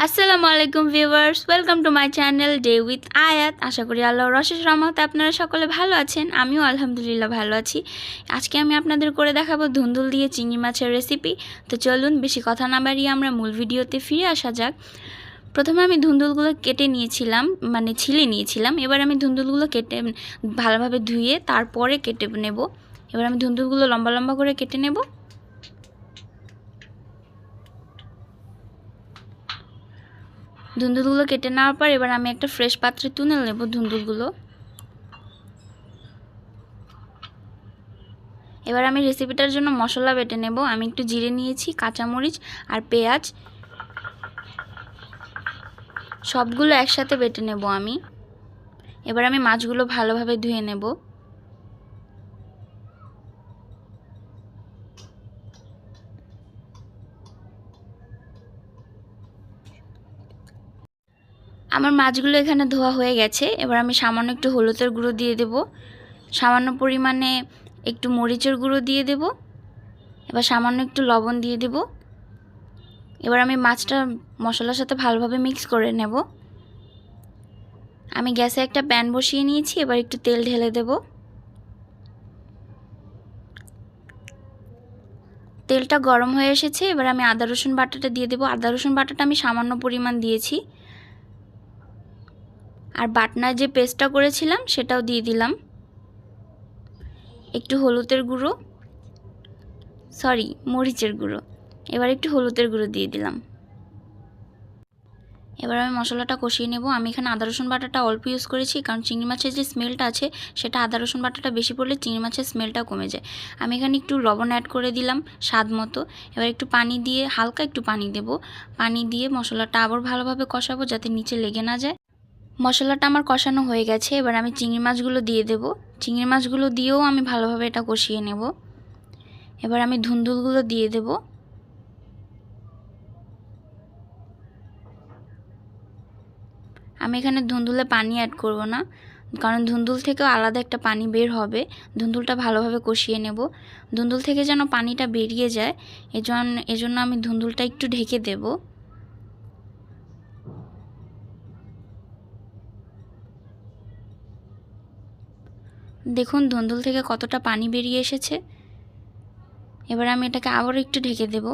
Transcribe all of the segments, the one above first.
আসসালামু আলাইকুম viewers, welcome to my channel day with আয়াত। আশা করি আল্লাহর অশেষ রহমতে আপনারা সকলে ভালো আছেন। আমিও আলহামদুলিল্লাহ ভালো আছি। আজকে আমি আপনাদের করে দেখাবো ধুন্দুল দিয়ে চিংড়ি মাছের রেসিপি। তো চলুন বেশি কথা না বাড়িয়ে আমরা মূল ভিডিওতে ফিরে আসা যাক। প্রথমে আমি ধুন্দুলগুলো কেটে নিয়েছিলাম, মানে ছিলে নিয়েছিলাম। এবার আমি ধুন্দুলগুলো কেটে ভালোভাবে ধুয়ে তারপরে কেটে নেব। এবার আমি ধুন্দুলগুলো লম্বা লম্বা করে কেটে নেব। ধুন্দুলগুলো কেটে নেওয়ার পর এবার আমি একটা ফ্রেশ পাত্রে তুলে নেব ধুন্দুলগুলো। এবার আমি রেসিপিটার জন্য মশলা বেটে নেব। আমি একটু জিরে নিয়েছি, কাঁচামরিচ আর পেঁয়াজ, সবগুলো একসাথে বেটে নেব আমি। এবার আমি মাছগুলো ভালোভাবে ধুয়ে নেব। আমার মাছগুলো এখানে ধোয়া হয়ে গেছে। এবার আমি সামান্য একটু হলুদের গুঁড়ো দিয়ে দেব, সামান্য পরিমাণে একটু মরিচের গুঁড়ো দিয়ে দেব, এবার সামান্য একটু লবণ দিয়ে দেব। এবার আমি মাছটা মশলার সাথে ভালোভাবে মিক্স করে নেব। আমি গ্যাসে একটা প্যান বসিয়ে নিয়েছি। এবার একটু তেল ঢেলে দেব। তেলটা গরম হয়ে এসেছে। এবার আমি আদা রসুন বাটাটা দিয়ে দেব। আদা রসুন বাটাটা আমি সামান্য পরিমাণ দিয়েছি। আর বাটনার যে পেস্টটা করেছিলাম সেটাও দিয়ে দিলাম। একটু হলুদের গুঁড়ো, মরিচের গুঁড়ো। এবার একটু হলুদের গুঁড়ো দিয়ে দিলাম। এবার আমি মশলাটা কষিয়ে নেব। আমি এখানে আদা রসুন বাটাটা অল্প ইউজ করেছি, কারণ চিংড়ি মাছের যে স্মেলটা আছে সেটা আদা রসুন বাটাটা বেশি পড়লে চিংড়ি মাছের স্মেলটা কমে যায়। আমি এখানে একটু লবণ অ্যাড করে দিলাম স্বাদ মতো। এবার একটু পানি দিয়ে, হালকা একটু পানি দেব। পানি দিয়ে মশলাটা আবার ভালোভাবে কষাবো যাতে নিচে লেগে না যায়। মশলাটা আমার কষানো হয়ে গেছে। এবার আমি চিংড়ি মাছগুলো দিয়ে দেব। চিংড়ি মাছগুলো দিয়েও আমি ভালোভাবে এটা কষিয়ে নেব। এবার আমি ধুন্দুলগুলো দিয়ে দেব। আমি এখানে ধুন্দুলে পানি অ্যাড করব না, কারণ ধুন্দুল থেকেও আলাদা একটা পানি বের হবে। ধুন্দুলটা ভালোভাবে কষিয়ে নেব। ধুন্দুল থেকে যেন পানিটা বেরিয়ে যায়, এজন্য আমি ধুন্দুলটা একটু ঢেকে দেব। দেখুন ধুন্দুল থেকে কতটা পানি বেরিয়ে এসেছে। এবার আমি এটাকে আবার একটু ঢেকে দেব।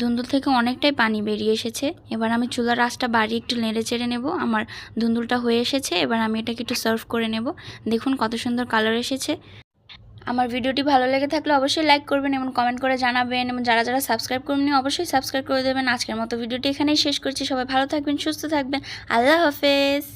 ধুন্দুল থেকে অনেকটাই পানি বেরিয়ে এসেছে। এবার আমি চুলার আঁচটা বাড়িয়ে একটু নেড়ে চেড়ে নেব। আমার ধুন্দুলটা হয়ে এসেছে। এবার আমি এটাকে একটু সার্ভ করে নেব। দেখুন কত সুন্দর কালার এসেছে। আমার ভিডিওটি ভালো লেগে থাকলে অবশ্যই লাইক করবেন এবং কমেন্ট করে জানাবেন, এবং যারা যারা সাবস্ক্রাইব করেননি অবশ্যই সাবস্ক্রাইব করে দেবেন। আজকের মতো ভিডিওটি এখানেই শেষ করছি। সবাই ভালো থাকবেন, সুস্থ থাকবেন। আল্লাহ হাফেজ।